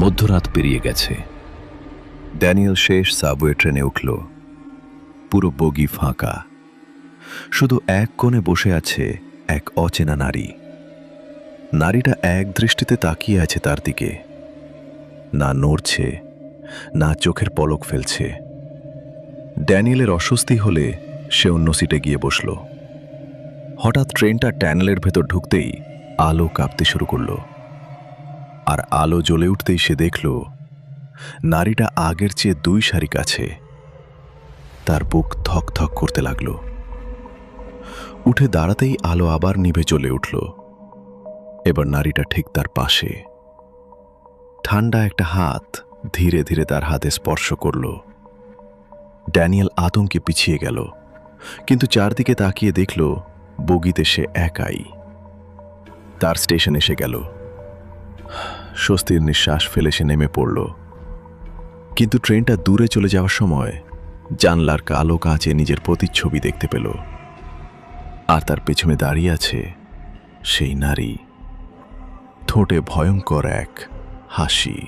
মধ্যরাত পেরিয়ে গেছে। ড্যানিয়েল শেষ সাবওয়ে ট্রেনে উঠল। পুরো বগি ফাঁকা। শুধু এক কোণে বসে আছে এক অচেনা নারী। নারীটা এক দৃষ্টিতে তাকিয়ে আছে তার দিকে। না নড়ছে, না চোখের পলক ফেলছে। ড্যানিয়েলের অস্বস্তি হলে সে অন্য সিটে গিয়ে বসল। হঠাৎ ট্রেনটা টানেলের ভেতর ঢুকতেই আলো কাঁপতে শুরু করল। আর আলো জ্বলে উঠতেই সে দেখল নারীটা আগের চেয়ে 2 সারি কাছে। তার বুক ধক ধক করতে লাগল। উঠে দাঁড়াতেই আলো আবার নিভে জ্বলে উঠল। এবার নারীটা ঠিক তার পাশে। ঠান্ডা একটা হাত ধীরে ধীরে তার হাতে স্পর্শ করল। ড্যানিয়েল আতঙ্কে পিছিয়ে গেল, কিন্তু চারদিকে তাকিয়ে দেখল বগিতে সে একাই। তার স্টেশন এসে গেল। স্বস্তির নিঃশ্বাস ফেলে সে নেমে পড়ল। কিন্তু ট্রেনটা দূরে চলে যাওয়ার সময় জানলার কালো কাঁচে নিজের প্রতিচ্ছবি দেখতে পেল। আর তার পেছনে দাঁড়িয়ে আছে সেই নারী, ঠোঁটে ভয়ঙ্কর এক হাসি।